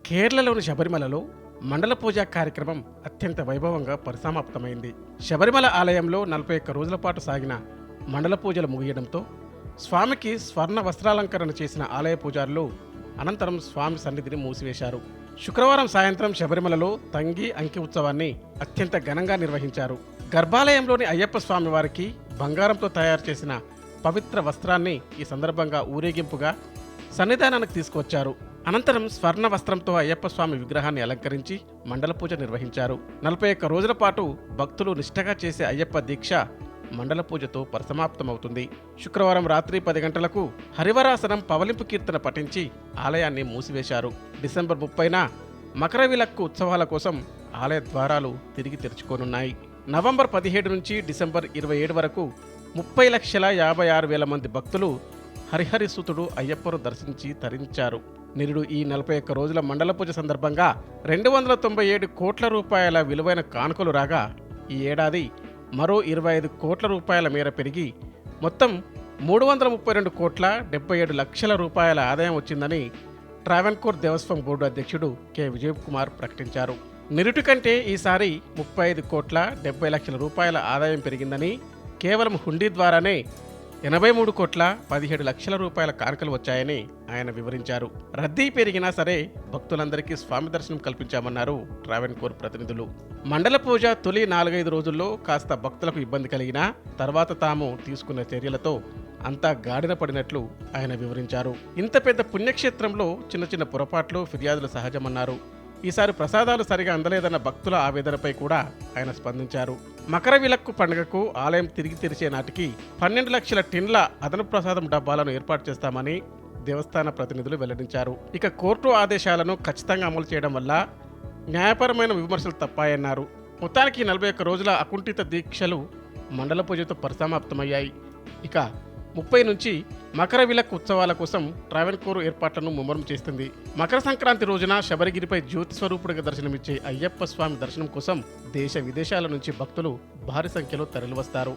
కేరళలోని శబరిమలలో మండల పూజా కార్యక్రమం అత్యంత వైభవంగా పరిసమాప్తమైంది. శబరిమల ఆలయంలో 41 రోజుల పాటు సాగిన మండల పూజలు ముగియడంతో స్వామికి స్వర్ణ వస్త్రాలంకరణ చేసిన ఆలయ పూజారులు అనంతరం స్వామి సన్నిధిని మూసివేశారు. శుక్రవారం సాయంత్రం శబరిమలలో తంగి అంకి ఉత్సవాన్ని అత్యంత ఘనంగా నిర్వహించారు. గర్భాలయంలోని అయ్యప్ప స్వామి వారికి బంగారంతో తయారు చేసిన పవిత్ర వస్త్రాన్ని ఈ సందర్భంగా ఊరేగింపుగా సన్నిధానానికి తీసుకువచ్చారు. అనంతరం స్వర్ణ వస్త్రంతో అయ్యప్ప స్వామి విగ్రహాన్ని అలంకరించి మండల పూజ నిర్వహించారు. 41 రోజుల పాటు భక్తులు నిష్ఠగా చేసే అయ్యప్ప దీక్ష మండల పూజతో పరిసమాప్తమవుతుంది. శుక్రవారం రాత్రి 10 గంటలకు హరివరాసనం పవలింపు కీర్తన పఠించి ఆలయాన్ని మూసివేశారు. డిసెంబర్ 30న మకర విలక్కు ఉత్సవాల కోసం ఆలయ ద్వారాలు తిరిగి తెరుచుకోనున్నాయి. నవంబర్ 17 నుంచి డిసెంబర్ 27 వరకు 30,56,000 మంది భక్తులు హరిహరి సుతుడు అయ్యప్పను దర్శించి తరించారు. నిరుడు ఈ 41 రోజుల మండల పూజ సందర్భంగా 297 కోట్ల రూపాయల విలువైన కానుకలు రాగా ఈ ఏడాది మరో 25 కోట్ల రూపాయల మేర పెరిగి మొత్తం 332 కోట్ల 77 లక్షల రూపాయల ఆదాయం వచ్చిందని ట్రావెన్కోర్ దేవస్వం బోర్డు అధ్యక్షుడు కె విజయ్ కుమార్ ప్రకటించారు. నిరుటి కంటే ఈసారి 35 కోట్ల 70 లక్షల రూపాయల ఆదాయం పెరిగిందని, కేవలం హుండీ ద్వారానే 83 కోట్ల 17 లక్షల రూపాయల కానుకలు వచ్చాయని ఆయన వివరించారు. రద్దీ పెరిగినా సరే భక్తులందరికీ స్వామి దర్శనం కల్పించామన్నారు ట్రావెన్కోర్ ప్రతినిధులు. మండల పూజ తొలి 4-5 రోజుల్లో కాస్త భక్తులకు ఇబ్బంది కలిగినా తర్వాత తాము తీసుకున్న చర్యలతో అంతా గాడిన పడినట్లు ఆయన వివరించారు. ఇంత పెద్ద పుణ్యక్షేత్రంలో చిన్న చిన్న పొరపాట్లు, ఫిర్యాదులు సహజమన్నారు. ఈసారి ప్రసాదాలు సరిగా అందలేదన్న భక్తుల ఆవేదనపై కూడా ఆయన స్పందించారు. మకర విలక్కు పండుగకు ఆలయం తిరిగి తెరిచే నాటికి 12 లక్షల టిన్ల అదనపు ప్రసాదం డబ్బాలను ఏర్పాటు చేస్తామని దేవస్థాన ప్రతినిధులు వెల్లడించారు. ఇక కోర్టు ఆదేశాలను ఖచ్చితంగా అమలు చేయడం వల్ల న్యాయపరమైన విమర్శలు తప్పాయన్నారు. మొత్తానికి 41 రోజుల అకుంఠిత దీక్షలు మండల పూజతో పరిసమాప్తమయ్యాయి. ఇక 30 నుంచి మకర విలక్కు ఉత్సవాల కోసం ట్రావెన్కోర్ ఏర్పాట్లను ముమ్మరం చేస్తుంది. మకర సంక్రాంతి రోజున శబరిగిరిపై జ్యోతి స్వరూపుడిగా దర్శనమిచ్చే అయ్యప్ప స్వామి దర్శనం కోసం దేశ విదేశాల నుంచి భక్తులు భారీ సంఖ్యలో తరలివస్తారు.